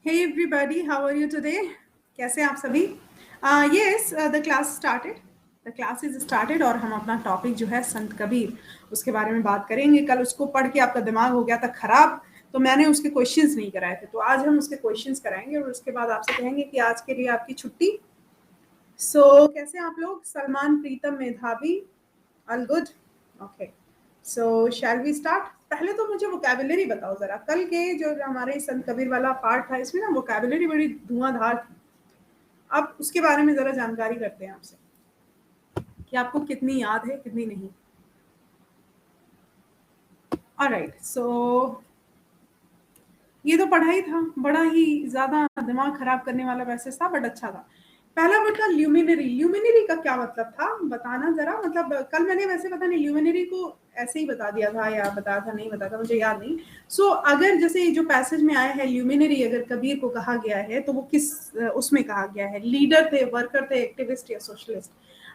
Hey everybody, how are you today? कैसे हैं आप सभी? Yes, the class started. The class is started और हम अपना टॉपिक जो है संत कबीर उसके बारे में बात करेंगे। कल उसको पढ़ के आपका दिमाग हो गया था खराब, तो मैंने उसके क्वेश्चंस नहीं कराए थे, तो आज हम उसके क्वेश्चंस कराएंगे और उसके बाद आपसे कहेंगे कि आज के लिए आपकी छुट्टी। कैसे हैं आप लोग? Salman, Pritam, Medhavi, all good? Okay, so shall we start? पहले तो मुझे वोकैबुलरी बताओ जरा। कल के जो हमारे संत कबीर वाला पार्ट था, इसमें ना वोकैबुलरी बड़ी धुआंधार थी। अब उसके बारे में जरा जानकारी करते हैं आपसे कि आपको कितनी याद है, कितनी नहीं। ऑलराइट, सो ये तो पढ़ाई था, बड़ा ही ज्यादा दिमाग खराब करने वाला पैसेज था, बट अच्छा था। पहला वर्ड था ल्यूमिनरी। ल्यूमिनरी का क्या मतलब था बताना जरा। मतलब कल मैंने वैसे पता नहीं ल्यूमिनरी को ऐसे ही बता दिया था या बताया था, नहीं बताया था, मुझे याद नहीं। अगर जैसे जो पैसेज में आया है ल्यूमिनरी, अगर कबीर को कहा गया है तो वो किस उसमें कहा गया है? लीडर थे, वर्कर थे, एक्टिविस्ट या सोशलिस्ट?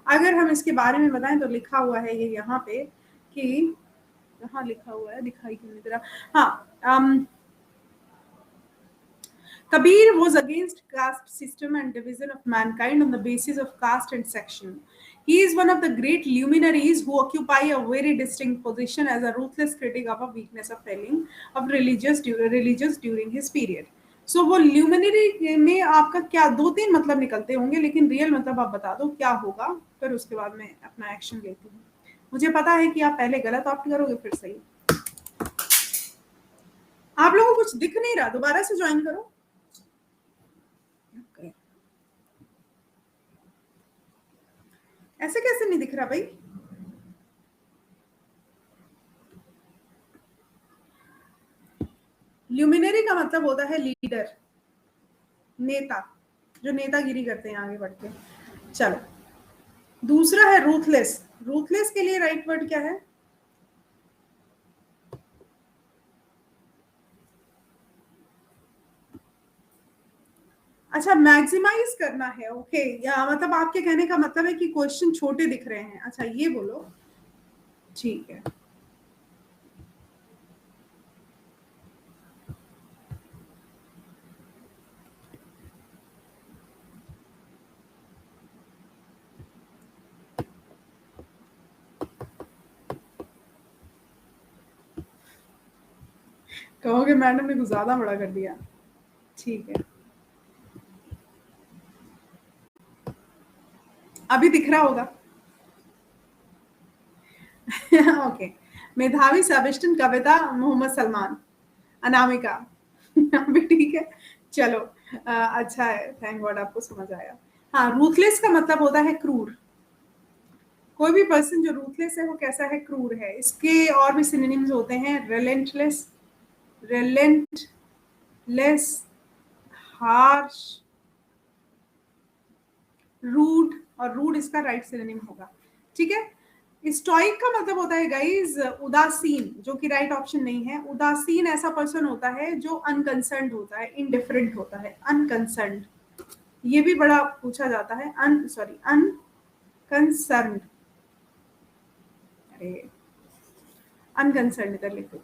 अगर हम इसके बारे में बताएं तो लिखा हुआ है ये यहाँ पे कि, कहाँ लिखा हुआ है, दिखाई क्यों नहीं दे रहा? हाँ, Kabir was against caste system and division of mankind on the basis of caste and section. He is one of the great luminaries who occupy a very distinct position as a ruthless critic of a weakness of feeling of religious during his period. वो luminary में आपका क्या दो तीन मतलब निकलते होंगे, लेकिन रियल मतलब आप बता दो क्या होगा, फिर उसके बाद मैं अपना एक्शन लेती हूँ। मुझे पता है कि आप पहले गलत ऑप्ट करोगे फिर सही। आप लोगों को कुछ दिख नहीं रहा, दोबारा से ज्वाइन करो। Okay. ऐसे कैसे नहीं दिख रहा भाई? ल्यूमिनरी का मतलब होता है लीडर, नेता, जो नेतागिरी करते हैं आगे बढ़ के। चलो, दूसरा है रूथलेस। रूथलेस के लिए राइट वर्ड क्या है? अच्छा, मैक्सिमाइज करना है। ओके, या मतलब आपके कहने का मतलब है कि क्वेश्चन छोटे दिख रहे हैं। अच्छा, ये बोलो, ठीक है। कहोगे मैडम ने कुछ ज्यादा बड़ा कर दिया, ठीक है। अभी दिख रहा होगा। ओके, मेधावी, सेबेस्टियन, कविता, मोहम्मद सलमान, अनामिका। अभी ठीक है, चलो। अच्छा है, थैंक गॉड आपको समझ आया। हाँ, रूथलेस का मतलब होता है क्रूर। कोई भी पर्सन जो रूथलेस है वो कैसा है? क्रूर है। इसके और भी सिनोनिम्स होते हैं: रिलेंटलेस, रिलेंटलेस, हार्श, रूड, और रूड इसका राइट सिनोनिम होगा। ठीक है। स्टोइक का मतलब होता है गाइस उदासीन, जो कि राइट ऑप्शन नहीं है। उदासीन ऐसा पर्सन होता है जो अनकंसर्न्ड होता है, इनडिफरेंट होता है, अनकंसर्न्ड। ये भी बड़ा पूछा जाता है। अनकंसर्न्ड, अरे अनकंसर्न्ड इधर लिखो।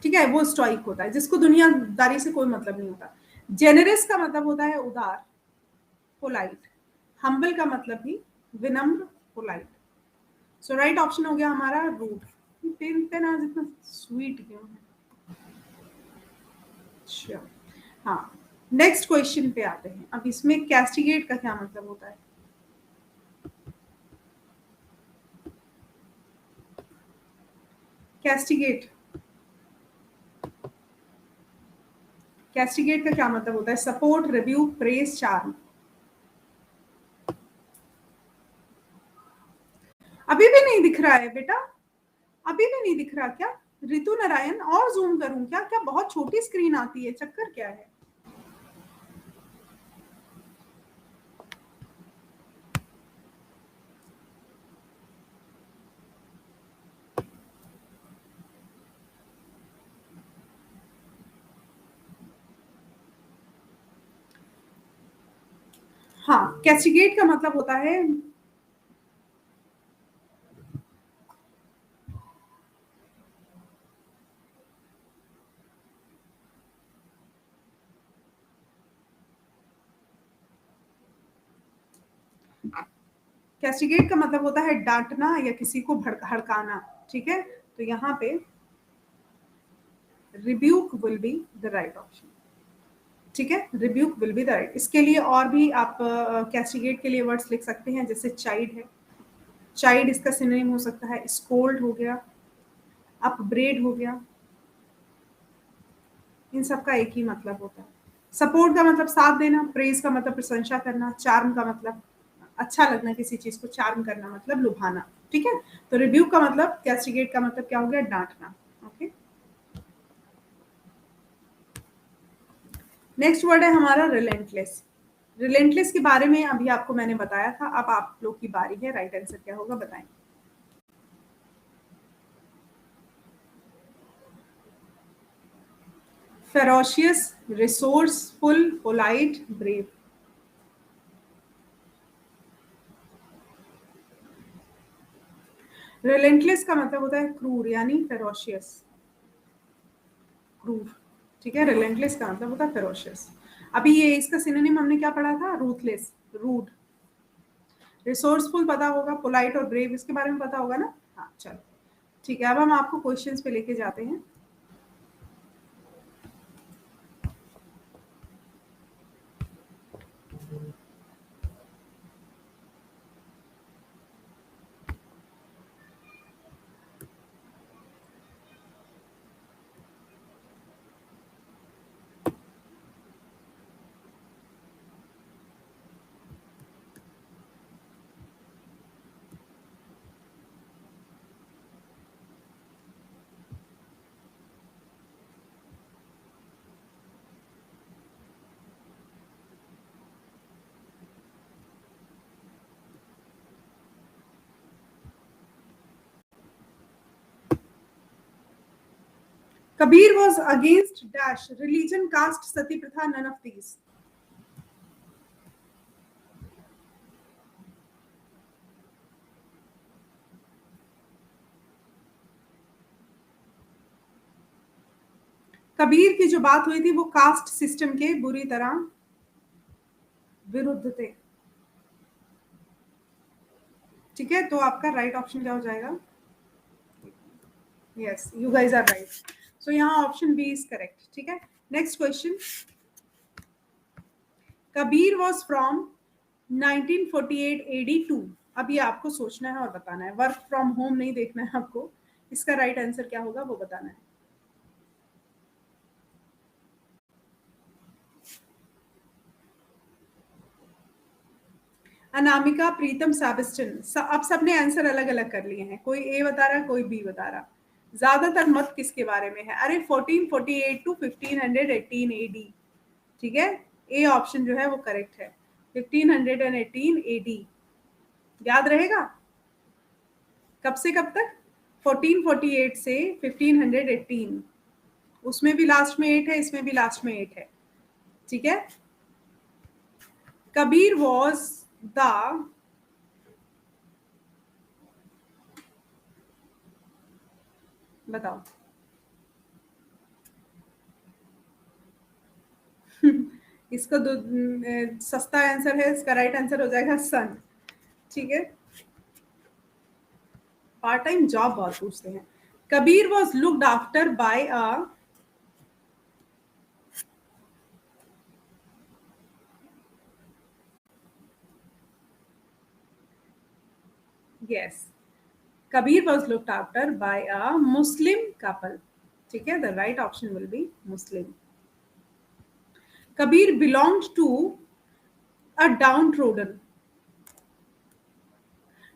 ठीक है, वो स्टोइक होता है जिसको दुनियादारी से कोई मतलब नहीं होता। जेनरस का मतलब होता है उदार, पोलाइट। हम्बल का मतलब भी विनम्र, पोलाइट। राइट ऑप्शन हो गया हमारा रूड। पेन पेन आज इतना स्वीट क्यों है? अच्छा, हाँ, नेक्स्ट क्वेश्चन पे आते हैं। अब इसमें कैस्टिगेट का क्या मतलब होता है? कैस्टिगेट, कैस्टिगेट का क्या मतलब होता है? Support, rebuke, praise, charm. अभी भी नहीं दिख रहा है बेटा? अभी भी नहीं दिख रहा क्या? ऋतु नारायण, और जूम करूं क्या? क्या बहुत छोटी स्क्रीन आती है? चक्कर क्या है? हाँ, कैस्टिगेट का मतलब होता है, कैस्टिगेट का मतलब होता है डांटना या किसी को हड़काना, ठीक है। तो यहाँ पे rebuke will be the right option, ठीक है। Rebuke will be the right. इसके लिए और भी आप कैस्टिगेट के लिए वर्ड्स लिख सकते हैं, जैसे चाइड है, चाइड इसका सिनोनिम हो सकता है, स्कोल्ड हो गया, अपब्रेड हो गया, इन सब का एक ही मतलब होता है। सपोर्ट का मतलब साथ देना, प्रेज का मतलब प्रशंसा करना, चार्म का मतलब अच्छा लगना, किसी चीज को चार्म करना मतलब लुभाना, ठीक है। तो रिब्यूक का मतलब, कैस्टिगेट का मतलब क्या हो गया, डांटना। ओके, नेक्स्ट वर्ड है हमारा रिलेंटलेस। रिलेंटलेस के बारे में अभी आपको मैंने बताया था, अब आप लोग की बारी है, राइट आंसर क्या होगा बताएं। Ferocious, resourceful, polite, brave. Relentless का मतलब होता है क्रूर, यानी फेरोशियस, क्रूर, ठीक है। रिलेंटलेस का मतलब होता है फेरोशियस। अभी ये इसका सिनोनिम हमने क्या पढ़ा था, रूथलेस, रूड। रिसोर्सफुल पता होगा, पोलाइट और ब्रेव इसके बारे में पता होगा ना। हाँ चलो, ठीक है। अब हम आपको क्वेश्चंस पे लेके जाते हैं। Kabir was against dash religion, caste, sati pratha, none of these. Kabir की जो बात हुई थी वो कास्ट सिस्टम के बुरी तरह विरुद्ध थे, ठीक है। तो आपका राइट ऑप्शन क्या हो जाएगा, yes you guys are right. So यहाँ ऑप्शन बी इज करेक्ट, ठीक है। Next question, Kabir was from 1948 AD to. अब ये आपको सोचना है और बताना है, वर्क फ्रॉम होम नहीं देखना है आपको। इसका राइट आंसर क्या होगा वो बताना है। अनामिका, प्रीतम, सेबेस्टियन। अब सबने आंसर अलग अलग कर लिए हैं, कोई ए बता रहा, कोई बी बता रहा। ज्यादातर मत किसके बारे में है, अरे 1448 टू 1518 एडी, ठीक है। ए ऑप्शन जो है वो करेक्ट है, 1518 एडी। याद रहेगा, कब से कब तक, 1448 से 1518। उसमें भी लास्ट में 8 है, इसमें भी लास्ट में 8 है, ठीक है। कबीर वॉज द, बताओ। इसको सस्ता आंसर है, इसका राइट आंसर हो जाएगा सन, ठीक है। पार्ट टाइम जॉब बहुत पूछते हैं। Kabir was looked after by a, yes, Kabir was looked after by a Muslim couple, ठीक है। The right option will be Muslim. Kabir belonged to a downtrodden.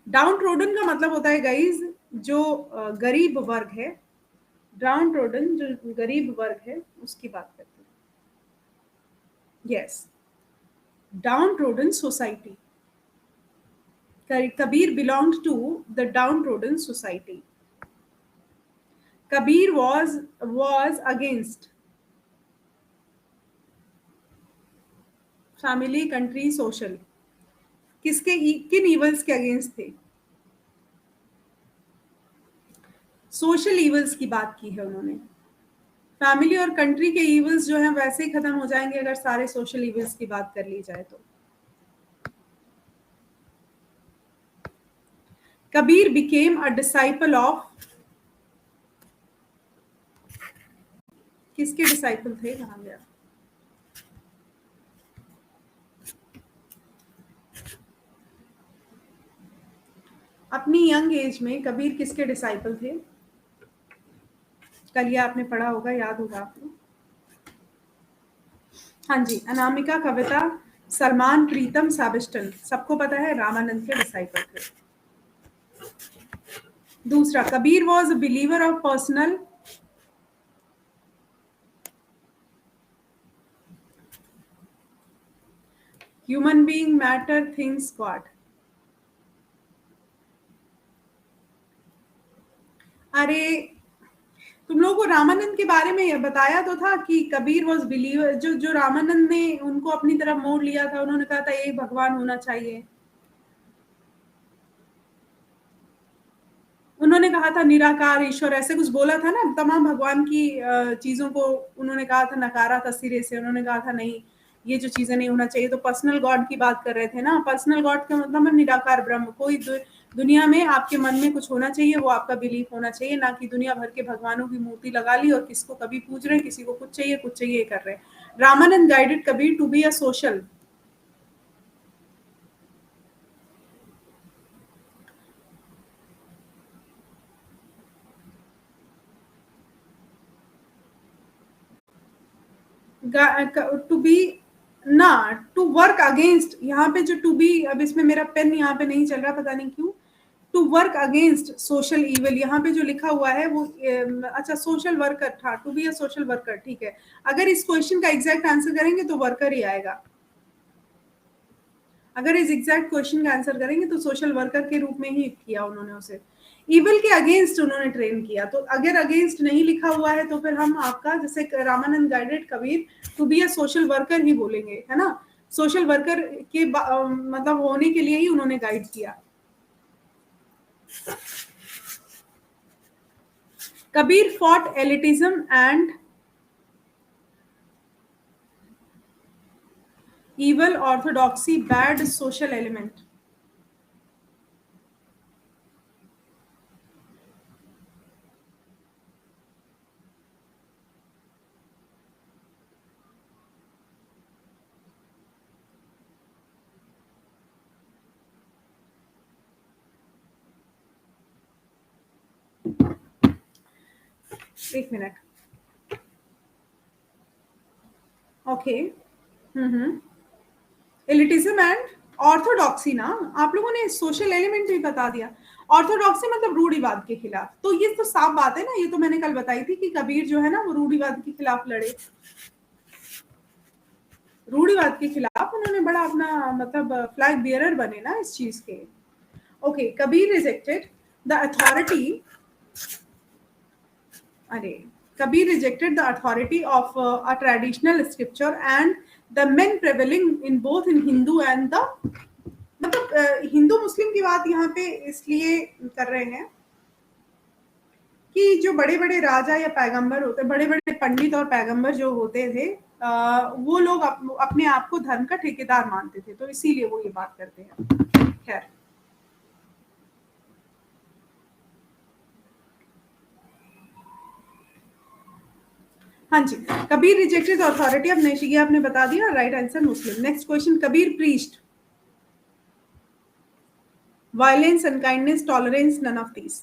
Downtrodden का मतलब होता है गाइज जो गरीब वर्ग है, डाउन ट्रोडन जो गरीब वर्ग है उसकी बात करते हैं, yes, downtrodden society. Kabir belonged to the downtrodden society. Kabir was against family, country, social. किसके, किन इवल्स के अगेंस्ट थे, सोशल इवल्स की बात की है उन्होंने। फैमिली और कंट्री के इवल्स जो हैं वैसे ही खत्म हो जाएंगे अगर सारे सोशल इवल्स की बात कर ली जाए तो। Kabir became a disciple of, किसके डिसाइपल थे, कहाँ गया? अपनी यंग एज में कबीर किसके डिसाइपल थे? कल ये आपने पढ़ा होगा, याद होगा आपको। हाँ जी, अनामिका, कविता, सलमान, प्रीतम, साबिस्टन, सबको पता है रामानंद के डिसाइपल थे। दूसरा, Kabir was a believer of personal, human being, matter, things, God. अरे तुम लोगों को रामानंद के बारे में ये बताया तो था कि कबीर वॉज बिलीवर, जो जो रामानंद ने उनको अपनी तरफ मोड़ लिया था, उन्होंने कहा था एक भगवान होना चाहिए, उन्होंने कहा था निराकार ईश्वर, ऐसे कुछ बोला था ना, तमाम भगवान की चीजों को उन्होंने कहा था, नकारा था सिरे से, उन्होंने कहा था नहीं ये जो चीजें नहीं होना चाहिए, तो पर्सनल गॉड की बात कर रहे थे ना। पर्सनल गॉड का मतलब है निराकार ब्रह्म, कोई दुनिया में आपके मन में कुछ होना चाहिए, वो आपका बिलीफ होना चाहिए, ना कि दुनिया भर के भगवानों की मूर्ति लगा ली और किसको कभी पूज रहे हैं, किसी को कुछ चाहिए कर रहे हैं। Ramanand guided Kabir to be a social, to be ना, टू वर्क अगेंस्ट, यहाँ पे जो टू बी, अब इसमें मेरा पेन यहाँ पे नहीं चल रहा, पता नहीं क्यों, to work against social evil, यहाँ पे जो लिखा हुआ है वो अच्छा सोशल वर्कर था, to be a social worker, ठीक है। अगर इस क्वेश्चन का एग्जैक्ट आंसर करेंगे तो वर्कर ही आएगा, अगर इस एग्जैक्ट क्वेश्चन का आंसर करेंगे तो सोशल वर्कर के रूप में ही किया उन्होंने उसे, इविल के अगेंस्ट उन्होंने ट्रेन किया। तो अगर अगेंस्ट नहीं लिखा हुआ है तो फिर हम आपका, जैसे Ramanand guided Kabir to be a social worker ही बोलेंगे, है ना। सोशल वर्कर के मतलब होने के लिए ही उन्होंने गाइड किया। Kabir fought elitism and evil orthodoxy, bad social element। एक minute, okay. Elitism and orthodoxy ना, आप लोगों ने सोशल एलिमेंट भी बता दिया। ऑर्थोडॉक्सी मतलब रूढ़िवाद के खिलाफ, तो ये तो साफ बात है ना, ये तो मैंने कल बताई थी कि कबीर जो है ना वो रूढ़िवाद के खिलाफ लड़े, रूढ़िवाद के खिलाफ उन्होंने बड़ा अपना मतलब फ्लैग बियरर बने ना इस चीज के। Okay, Kabir rejected the authority, अरे Kabir rejected the authority of a traditional scripture and the men prevailing in both in Hindu and the, मतलब हिंदू मुस्लिम की बात यहाँ पे इसलिए कर रहे हैं कि जो बड़े बड़े राजा या पैगंबर होते, बड़े बड़े पंडित और पैगंबर जो होते थे, वो लोग अपने आप को धर्म का ठेकेदार मानते थे, तो इसीलिए वो ये बात करते हैं। खैर, हाँ जी, Kabir rejected the authority of नेशिगी, आपने बता दिया, right answer Muslim. Next question, Kabir preached violence, unkindness, tolerance, none of these.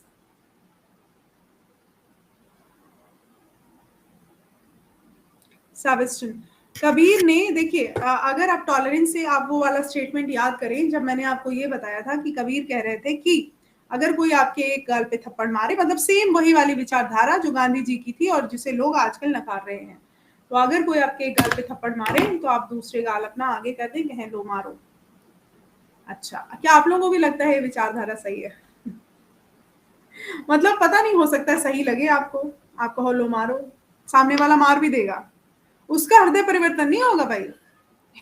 साबिस्टन, कबीर ने, देखिए अगर आप टॉलरेंस से आप वो वाला स्टेटमेंट याद करें, जब मैंने आपको ये बताया था कि कबीर कह रहे थे कि अगर कोई आपके एक गाल पे थप्पड़ मारे, मतलब सेम वही वाली विचारधारा जो गांधी जी की थी और जिसे लोग आजकल नकार रहे हैं, तो अगर कोई आपके एक गाल पे थप्पड़ मारे तो आप दूसरे गाल अपना आगे कर दें, कहें लो मारो। अच्छा, क्या आप लोगों को भी लगता है ये विचारधारा सही है? मतलब पता नहीं, हो सकता है सही लगे आपको, आप कहो लो मारो, सामने वाला मार भी देगा, उसका हृदय परिवर्तन नहीं होगा भाई।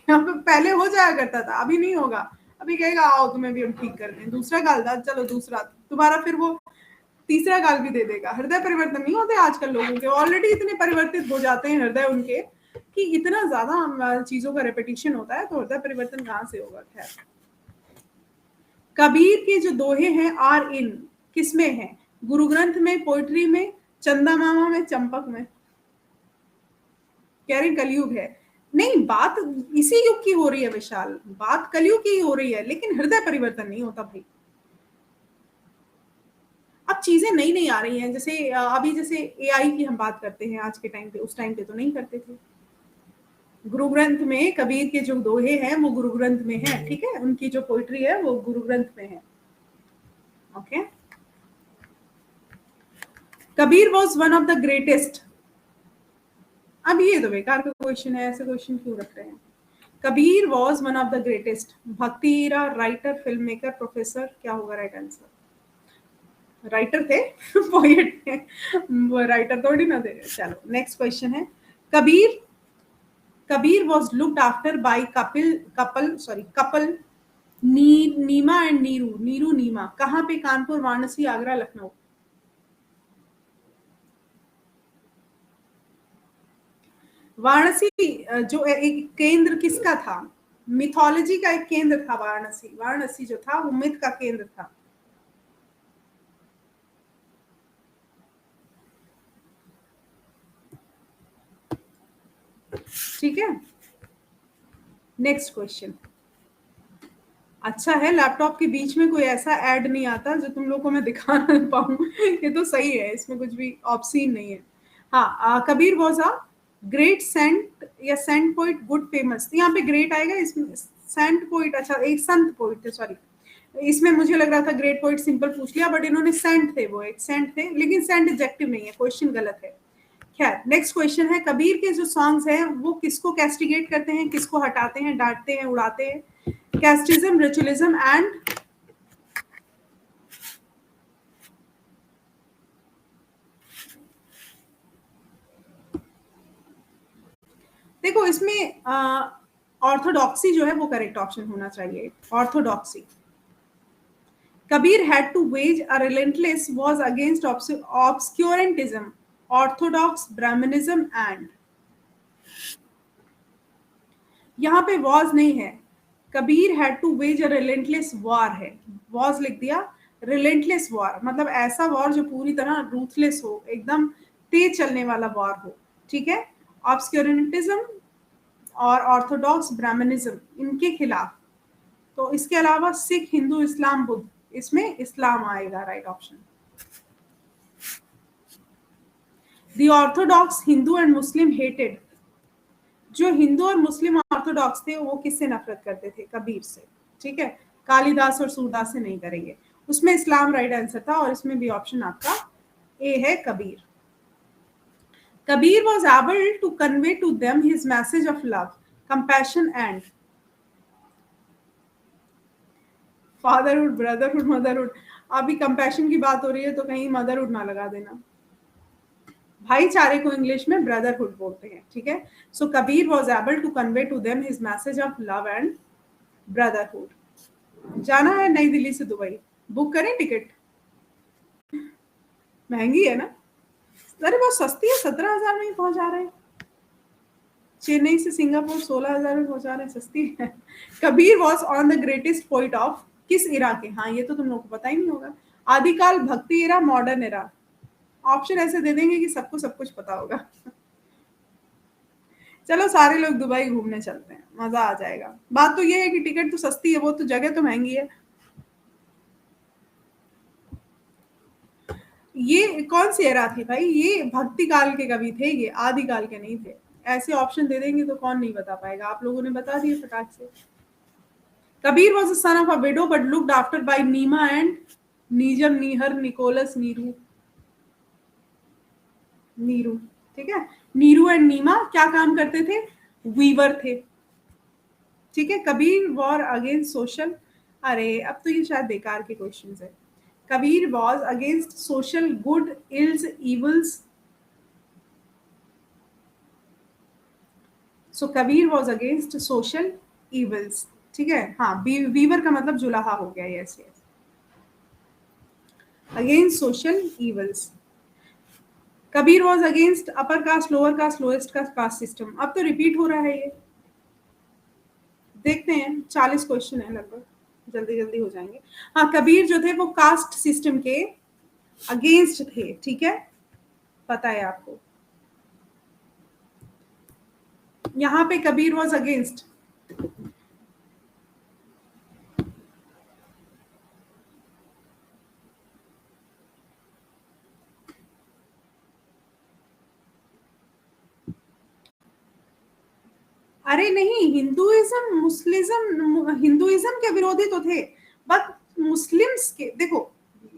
पहले हो जाया करता था, अभी नहीं होगा। अभी कहेगा आओ तुम्हें भी हम ठीक कर दें, दूसरा गाल था, चलो दूसरा, तुम्हारा फिर वो तीसरा गाल भी दे देगा। हृदय परिवर्तन नहीं होते आजकल लोगों के, ऑलरेडी इतने परिवर्तित हो जाते हैं हृदय उनके कि इतना ज्यादा चीजों का रिपीटिशन होता है, तो हृदय परिवर्तन कहाँ से होगा। खैर, कबीर के जो दोहे हैं आर इन किसमें है? गुरु ग्रंथ में, पोइट्री में, चंदा मामा में, चंपक में? कह रहे कलयुग है। नहीं, बात इसी युग की हो रही है विशाल, बात कलयुग की हो रही है, लेकिन हृदय परिवर्तन नहीं होता भाई। अब चीजें नई नई आ रही हैं, जैसे अभी जैसे एआई की हम बात करते हैं आज के टाइम पे, उस टाइम पे तो नहीं करते थे। गुरु ग्रंथ में कबीर के जो दोहे हैं वो गुरु ग्रंथ में है, ठीक है, उनकी जो पोइट्री है वो गुरु ग्रंथ में है। Okay, Kabir was one of the greatest. अब ये तो बेकार का क्वेश्चन है, ऐसे क्वेश्चन क्यों रख रहे हैं? Kabir was one of the greatest, भक्ति राइटर, फिल्म मेकर, प्रोफेसर, क्या होगा राइट आंसर? राइटर थे पोएट थे, वो राइटर थोड़ी ना थे। चलो नेक्स्ट क्वेश्चन है, Kabir Kabir was looked after by couple Nima and Niru Nima, कहाँ पे? कानपुर, वाराणसी, आगरा, लखनऊ? वाराणसी जो एक केंद्र किसका था? मिथोलॉजी का एक केंद्र था वाराणसी। वाराणसी जो था वो मिथ का केंद्र था। ठीक है, नेक्स्ट क्वेश्चन। अच्छा है लैपटॉप के बीच में कोई ऐसा ऐड नहीं आता जो तुम लोग को मैं दिखा ना पाऊं ये तो सही है, इसमें कुछ भी ऑब्सीन नहीं है। हाँ, Kabir was a great saint या सेंट पोइट गुड फेमस, यहाँ पे ग्रेट आएगा, इसमें सेंट पोइट, अच्छा एक संत पोइट थे, सॉरी, इसमें मुझे लग रहा था ग्रेट पोइट सिंपल पूछ लिया, बट इन्होंने सेंट थे, वो एक सेंट थे, लेकिन सेंट एडजेक्टिव नहीं है, क्वेश्चन गलत है। खैर नेक्स्ट क्वेश्चन है, कबीर के जो सॉन्ग्स हैं वो किसको कैस्टिगेट करते हैं, किसको हटाते हैं, डांटते हैं, उड़ाते हैं? कैस्टिज्म, रिचुअलिज्म एंड देखो इसमें ऑर्थोडॉक्सी जो है वो करेक्ट ऑप्शन होना चाहिए, orthodoxy. Kabir had to wage a relentless was against obscurantism, orthodox brahmanism and, यहाँ पे was नहीं है, Kabir had to wage a relentless war है, was लिख दिया, relentless war मतलब ऐसा war जो पूरी तरह ruthless हो, एकदम तेज चलने वाला war हो, ठीक है। obscurantism और ऑर्थोडॉक्स ब्राह्मणिज्म इनके खिलाफ। तो इसके अलावा सिख, हिंदू, इस्लाम, बुद्ध, इसमें इस्लाम आएगा right option. The orthodox Hindu and Muslim hated, जो हिंदू और मुस्लिम ऑर्थोडॉक्स थे वो किससे नफरत करते थे? कबीर से, ठीक है, कालिदास और सूरदास से नहीं करेंगे। उसमें इस्लाम राइट आंसर था, और इसमें भी ऑप्शन आपका ए है, Kabir. Kabir was able to convey to them his message of love, compassion and fatherhood, brotherhood, motherhood। अभी कंपैशन की बात हो रही है तो कहीं मदरहुड ना लगा देना, भाईचारे को इंग्लिश में ब्रदरहुड बोलते हैं, ठीक है। So Kabir was able to convey to them his message of love and brotherhood. जाना है नई दिल्ली से दुबई, बुक करें टिकट? महंगी है ना? अरे बहुत सस्ती है, 17,000 में ही पहुंचा रहे हैं। चेन्नई से सिंगापुर 16,000 में पहुंचा रहे हैं, सस्ती है। Kabir was on the greatest poet of किस इरा के? हाँ ये तो तुम लोग को पता ही नहीं होगा। आदिकाल, भक्ति इरा, मॉडर्न इरा? ऑप्शन ऐसे दे देंगे कि सबको सब कुछ पता होगा। चलो सारे लोग दुबई घूमने चलते हैं, मजा आ जाएगा। बात तो ये है कि टिकट तो सस्ती है, वो तो जगह तो महंगी है। ये कौन सी एरा थी भाई? ये भक्ति काल के कवि थे, ये आदिकाल के नहीं थे। ऐसे ऑप्शन दे देंगे तो कौन नहीं बता पाएगा, आप लोगों ने बता दिए फटाक से। Kabir was a son of a widow but looked after by Nima and नीजम, नीहर, निकोलस, नीरू, नीरू, ठीक है। नीरू एंड नीमा क्या काम करते थे? वीवर थे, ठीक है। कबीर वॉर अगेंस्ट सोशल, अरे अब तो ये शायद बेकार के क्वेश्चंस है। Kabir was against social good, ills, evils. So Kabir was against social evils, ठीक है। हाँ, वीवर का मतलब जुलाहा हो गया, yes yes, against social evils. Kabir was against upper caste, lower caste, lowest caste system. अब तो रिपीट हो रहा है ये, देखते हैं, 40 क्वेश्चन है लगभग। जल्दी जल्दी हो जाएंगे। हाँ, कबीर जो थे वो कास्ट सिस्टम के अगेंस्ट थे, ठीक है, पता है आपको। यहाँ पे कबीर वॉज अगेंस्ट। अरे नहीं, हिंदुइज्म के विरोधी तो थे, बट मुस्लिम्स के देखो,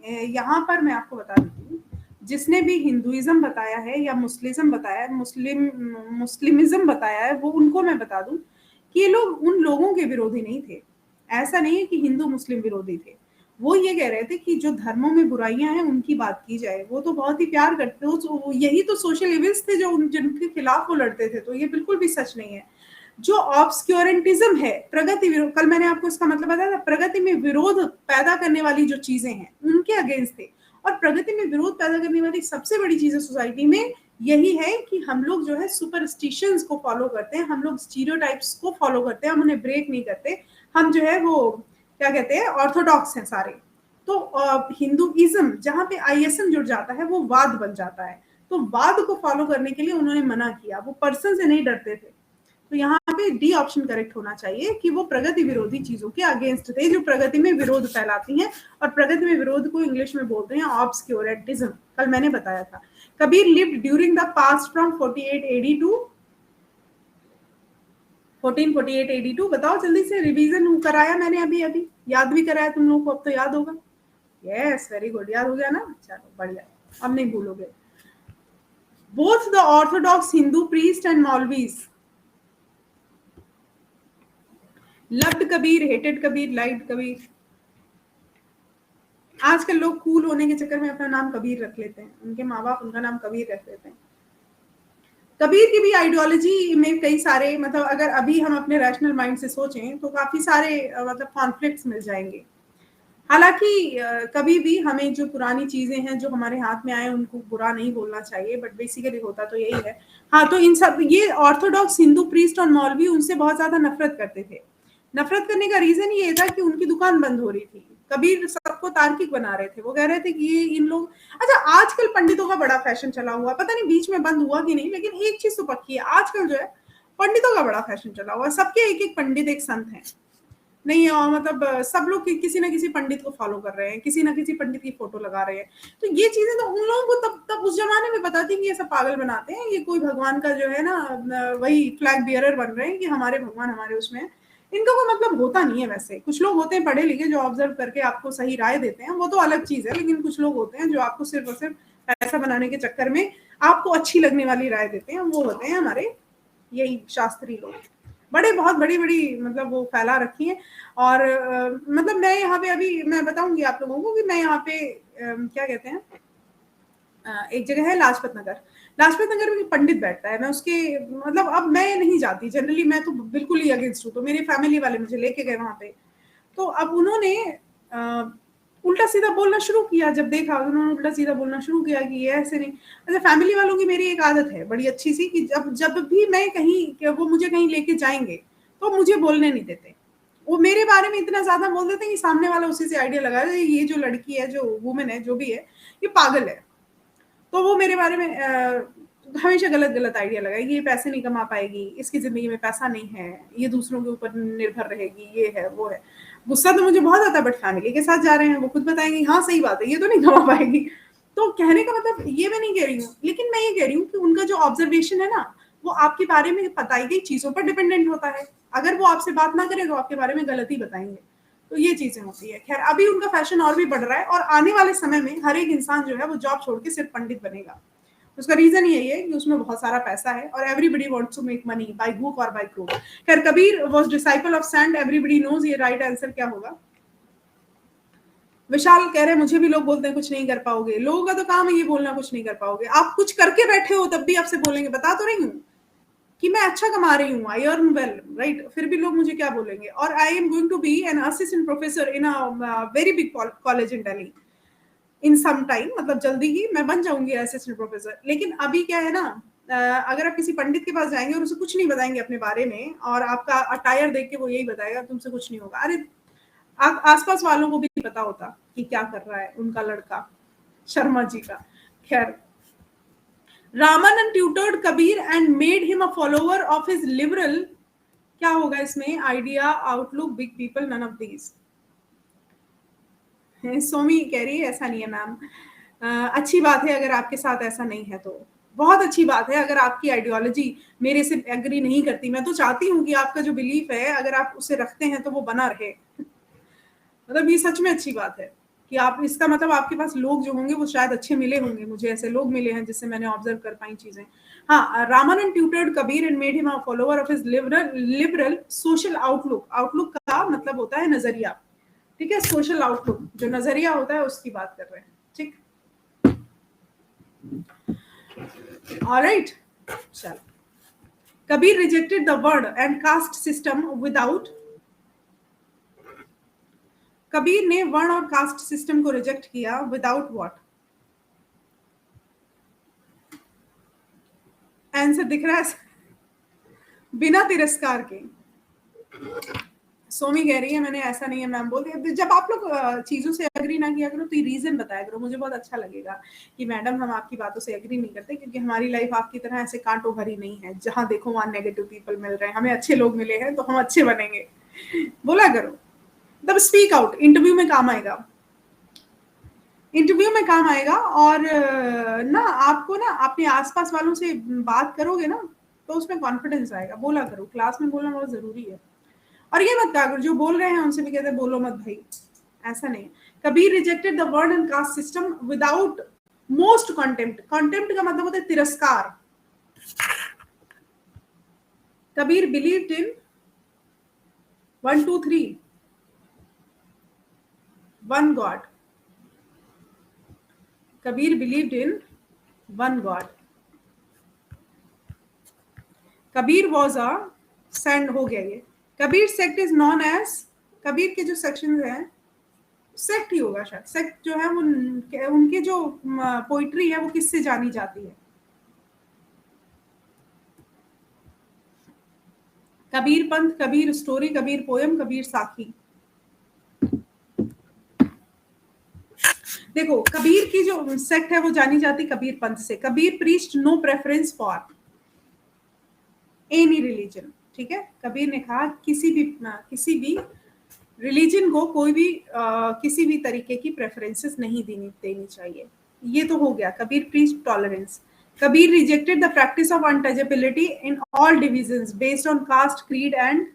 यहाँ पर मैं आपको बता देती हूँ, जिसने भी हिंदुइज्म बताया है या मुस्लिज्म बताया है, मुस्लिमिज्म बताया है, वो उनको मैं बता दूं कि ये लोग उन लोगों के विरोधी नहीं थे। ऐसा नहीं है कि हिंदू मुस्लिम विरोधी थे। वो ये कह रहे थे कि जो धर्मों में बुराइयां हैं उनकी बात की जाए। वो तो बहुत ही प्यार करते थे, यही तो सोशल इविल्स थे जो जिनके खिलाफ वो लड़ते थे। तो ये बिल्कुल भी सच नहीं है। जो ऑब्सक्योरेंटिज्म है, प्रगति विरोध, कल मैंने आपको इसका मतलब बताया था, प्रगति में विरोध पैदा करने वाली जो चीजें हैं उनके अगेंस्ट थे। और प्रगति में विरोध पैदा करने वाली सबसे बड़ी चीजें सोसाइटी में यही है कि हम लोग जो है सुपरस्टिशंस को फॉलो करते हैं, हम लोग स्टीरियोटाइप्स को फॉलो करते हैं, हम उन्हें ब्रेक नहीं करते। हम जो है वो क्या कहते हैं, ऑर्थोडॉक्स हैं सारे। तो हिंदुइज्म जहां पे आईएसएम जुड़ जाता है वो वाद बन जाता है। तो वाद को फॉलो करने के लिए उन्होंने मना किया, वो पर्सन से नहीं डरते थे। तो यहाँ पे डी ऑप्शन करेक्ट होना चाहिए कि वो प्रगति विरोधी चीजों के अगेंस्ट थे जो प्रगति में विरोध फैलाती हैं। और प्रगति में विरोध को इंग्लिश में बोलते हैं ऑब्सक्योरेंटिज्म। कल मैंने बताया था। Kabir lived during the past from 48 AD to 1448 AD to. बताओ जल्दी से, रिवीजन कराया मैंने अभी अभी, याद भी कराया तुम लोगों को, अब तो याद होगा। यस, वेरी गुड, याद हो गया ना, चलो बढ़िया, अब नहीं भूलोगे। Both the orthodox Hindu priest and maulvis loved Kabir, hated Kabir, liked Kabir. आजकल लोग कूल होने के चक्कर में अपना नाम कबीर रख लेते हैं, उनके माँ बाप उनका नाम कबीर रख लेते हैं। कबीर की भी आइडियोलॉजी में कई सारे, मतलब अगर अभी हम अपने रैशनल माइंड से सोचें तो काफी सारे मतलब कॉन्फ्लिक्ट्स मिल जाएंगे। हालांकि कभी भी हमें जो पुरानी चीजें हैं जो हमारे हाथ में आए उनको बुरा नहीं बोलना चाहिए, बट बेसिकली होता तो यही है। हाँ, तो इन सब ये ऑर्थोडॉक्स हिंदू प्रीस्ट और मौलवी उनसे बहुत ज्यादा नफरत करते थे। नफरत करने का रीजन ये था कि उनकी दुकान बंद हो रही थी। कबीर सबको तार्किक बना रहे थे। वो कह रहे थे कि ये इन लोग, अच्छा आजकल पंडितों का बड़ा फैशन चला हुआ, पता नहीं बीच में बंद हुआ कि नहीं, लेकिन एक चीज तो पक्की है, आजकल जो है पंडितों का बड़ा फैशन चला हुआ। सबके एक एक पंडित एक संत है। नहीं मतलब सब लोग किसी ना किसी पंडित को फॉलो कर रहे हैं, किसी ना किसी पंडित की फोटो लगा रहे हैं। तो ये चीजें तो उन लोगों को तब तब उस जमाने में पता थी कि ये सब पागल बनाते हैं, ये कोई भगवान का जो है ना वही फ्लैग बियरर बन रहे हैं कि हमारे भगवान हमारे उसमें। इनका कोई मतलब होता नहीं है। वैसे कुछ लोग होते हैं पढ़े लिखे जो ऑब्जर्व करके आपको सही राय देते हैं, वो तो अलग चीज है, लेकिन कुछ लोग होते हैं जो आपको सिर्फ और सिर्फ पैसा बनाने के चक्कर में आपको अच्छी लगने वाली राय देते हैं, वो होते हैं हमारे यही शास्त्री लोग। बड़े बहुत बड़ी बड़ी मतलब वो फैला रखी है। और मतलब मैं यहाँ पे अभी मैं बताऊंगी आप लोगों को कि मैं यहाँ पे क्या कहते हैं, एक जगह है लाजपत नगर। लाजपत नगर में पंडित बैठता है, मैं उसके मतलब अब मैं नहीं जाती जनरली, मैं तो बिल्कुल ही अगेंस्ट हूँ। तो मेरे फैमिली वाले मुझे लेके गए वहां पे। तो अब उन्होंने उल्टा सीधा बोलना शुरू किया। जब देखा उन्होंने उल्टा सीधा बोलना शुरू किया कि ये ऐसे नहीं। अच्छा, फैमिली वालों की मेरी एक आदत है बड़ी अच्छी सी कि जब जब भी मैं कहीं, वो मुझे कहीं लेके जाएंगे तो मुझे बोलने नहीं देते। वो मेरे बारे में इतना ज्यादा बोल देते हैं कि सामने वाला उसी से आइडिया लगा ये जो लड़की है, जो वुमेन है, जो भी है, ये पागल है। तो वो मेरे बारे में हमेशा गलत गलत आइडिया लगाएगी, ये पैसे नहीं कमा पाएगी, इसकी जिंदगी में पैसा नहीं है, ये दूसरों के ऊपर निर्भर रहेगी, ये है वो है। गुस्सा तो मुझे बहुत आता है, बट फैमिली के साथ जा रहे हैं, वो खुद बताएंगे हाँ सही बात है, ये तो नहीं कमा पाएगी। तो कहने का मतलब ये मैं नहीं कह रही हूँ, लेकिन मैं ये कह रही हूँ कि उनका जो ऑब्जर्वेशन है ना, वो आपके बारे में बताई गई चीजों पर डिपेंडेंट होता है। अगर वो आपसे बात ना करे तो आपके बारे में गलत ही बताएंगे। तो ये चीजें होती है। खैर, अभी उनका फैशन और भी बढ़ रहा है, और आने वाले समय में हर एक इंसान जो है वो जॉब छोड़ के सिर्फ पंडित बनेगा। उसका रीजन यही है कि उसमें बहुत सारा पैसा है, और everybody wants to make money by hook और बाय क्रूक। खैर, Kabir was disciple of saint, everybody knows. ये राइट आंसर क्या होगा? विशाल कह रहे हैं मुझे भी लोग बोलते हैं कुछ नहीं कर पाओगे। लोगों का तो काम है ये बोलना कुछ नहीं कर पाओगे। आप कुछ करके बैठे हो तब भी आपसे बोलेंगे। बता तो रही हूँ कि मैं अच्छा कमा रही हूँ, आई अर्न वेल, राइट, फिर भी लोग मुझे क्या बोलेंगे। और I am going to be an assistant professor in a very big college in Delhi in some time. मतलब जल्दी ही मैं बन जाऊंगी असिस्टेंट प्रोफेसर। लेकिन अभी क्या है ना, अगर आप किसी पंडित के पास जाएंगे और उसे कुछ नहीं बताएंगे अपने बारे में, और आपका अटायर देख के वो यही बताएगा तुमसे कुछ नहीं होगा। अरे आसपास वालों को भी नहीं पता होता कि क्या कर रहा है उनका लड़का शर्मा जी का। खैर, Ramanand tutored Kabir and made him a follower of his liberal, क्या होगा इसमें, idea, outlook, big people, none of these. Somi कह रही है ऐसा नहीं है मैम। अच्छी बात है अगर आपके साथ ऐसा नहीं है तो, बहुत अच्छी बात है अगर आपकी आइडियोलॉजी मेरे से एग्री नहीं करती। मैं तो चाहती हूँ कि आपका जो बिलीफ है अगर आप उसे रखते हैं तो वो बना रहे। मतलब ये सच में अच्छी बात है कि आप, इसका मतलब आपके पास लोग जो होंगे वो शायद अच्छे मिले होंगे। मुझे ऐसे लोग मिले हैं जिससे मैंने ऑब्जर्व कर पाई चीजें। हाँ, Ramanand tutored Kabir and made him a follower of his liberal social outlook. Outlook का मतलब होता है नजरिया, ठीक है। सोशल आउटलुक जो नजरिया होता है उसकी बात कर रहे हैं, ठीक। ऑलराइट, चलो। Kabir rejected the word and caste system without, Kabir ने वर्ण और कास्ट सिस्टम को रिजेक्ट किया विदाउट व्हाट। आंसर दिख रहा है, बिना तिरस्कार के। सोमी कह रही है मैंने ऐसा नहीं है मैम, बोल दिया। जब आप लोग चीजों से एग्री ना किया करो तो ये रीजन बताया करो, मुझे बहुत अच्छा लगेगा कि मैडम हम आपकी बातों से एग्री नहीं करते, क्योंकि हमारी लाइफ आपकी तरह ऐसे कांटों भरी नहीं है जहां देखो वहां नेगेटिव पीपल मिल रहे हैं। हमें अच्छे लोग मिले हैं तो हम अच्छे बनेंगे, बोला करो। तब स्पीक आउट, इंटरव्यू में काम आएगा, इंटरव्यू में काम आएगा। और ना आपको ना अपने आसपास वालों से बात करोगे ना तो उसमें कॉन्फिडेंस आएगा। बोला करो, क्लास में बोलना बहुत जरूरी है। और ये मत कहा, जो बोल रहे हैं उनसे भी कहते हैं बोलो मत भाई, ऐसा नहीं। Kabir rejected the word and caste system without most contempt. Contempt का मतलब होता है तिरस्कार। Kabir believed in 1 2 3 one God. Kabir believed in one God. Kabir was a, send हो गया ये। Kabir sect is known as, Kabir के जो सेक्शन हैं, सेक्ट ही होगा शायद। सेक्ट जो है वो उनके जो पोइट्री है वो किससे जानी जाती है। कबीर पंथ, कबीर स्टोरी, कबीर पोयम, कबीर साखी। देखो कबीर की जो सेक्ट है वो जानी जाती कबीर पंथ से। Kabir preached no preference for any religion, ठीक है। कबीर ने कहा किसी भी रिलीजन को कोई भी किसी भी तरीके की प्रेफरेंसेस नहीं देनी चाहिए। ये तो हो गया। Kabir preached tolerance. Kabir rejected the practice of untouchability in all divisions based on caste, creed and,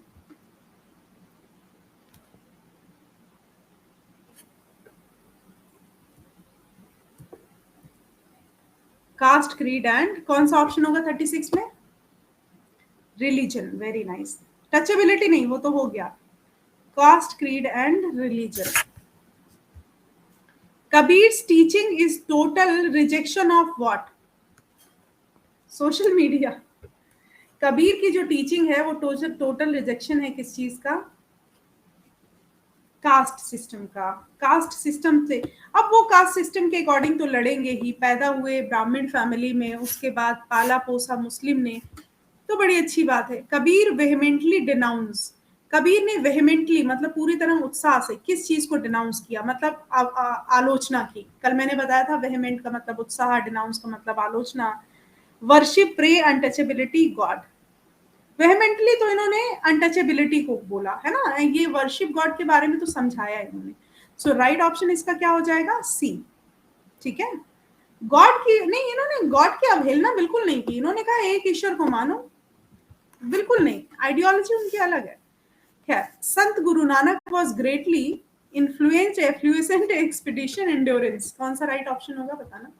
caste, creed and, कौन सा ऑप्शन होगा 36 में, रिलीजन। Very nice. टचेबिलिटी नहीं, वो तो हो गया। Caste, creed and religion. Kabir's teaching is total rejection of what? Social media. Kabir की जो टीचिंग है वो टोटल रिजेक्शन है किस चीज का, कास्ट सिस्टम का। कास्ट सिस्टम से, अब वो कास्ट सिस्टम के अकॉर्डिंग तो लड़ेंगे ही। पैदा हुए ब्राह्मण फैमिली में, उसके बाद पाला पोसा मुस्लिम ने, तो बड़ी अच्छी बात है। कबीर वेहेमेंटली डिनाउंस, कबीर ने वेहेमेंटली मतलब पूरी तरह उत्साह से किस चीज को डिनाउंस किया, मतलब आलोचना की। कल मैंने बताया था वेहेमेंट का मतलब उत्साह, डिनाउंस का मतलब आलोचना। Worship, pray, untouchability, God. Vehemently तो इन्होंने अनटचेबिलिटी को बोला है ना, ये वर्शिप गॉड के बारे में तो समझाया इन्होंने। सो राइट ऑप्शन इसका क्या हो जाएगा, सी, ठीक है। गॉड की नहीं, इन्होंने गॉड की अवहेलना बिल्कुल नहीं की। इन्होंने कहा एक ईश्वर को मानो, बिल्कुल नहीं, आइडियोलॉजी उनकी अलग है। खैर, Sant Guru Nanak was greatly influenced effluescent expedition endurance, कौन सा राइट ऑप्शन होगा बताना।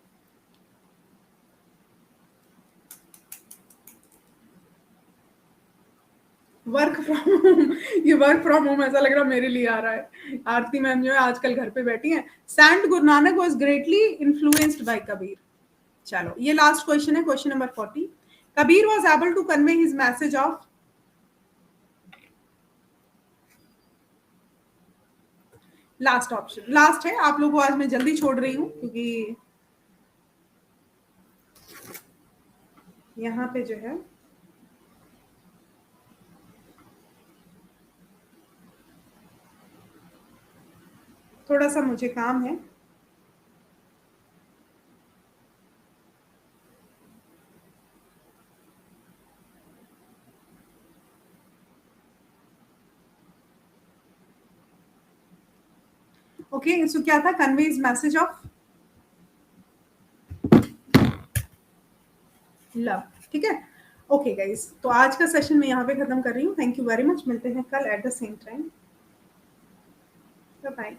वर्क फ्रॉम होम, ये वर्क फ्रॉम होम ऐसा लग रहा मेरे लिए आ रहा है। आरती मैम जो है आजकल घर पे बैठी हैं। Saint Guru Nanak was greatly influenced by Kabir. चलो ये लास्ट क्वेश्चन है, question number 40। Kabir was able to convey his message of, last option last है। आप लोगों को आज मैं जल्दी छोड़ रही हूँ क्योंकि यहाँ पे जो है थोड़ा सा मुझे काम है। ओके, सो क्या था? Conveys message of love. ठीक है, ओके गाइस, तो आज का सेशन मैं यहाँ पे खत्म कर रही हूँ। थैंक यू वेरी मच, मिलते हैं कल at the same time. Bye bye.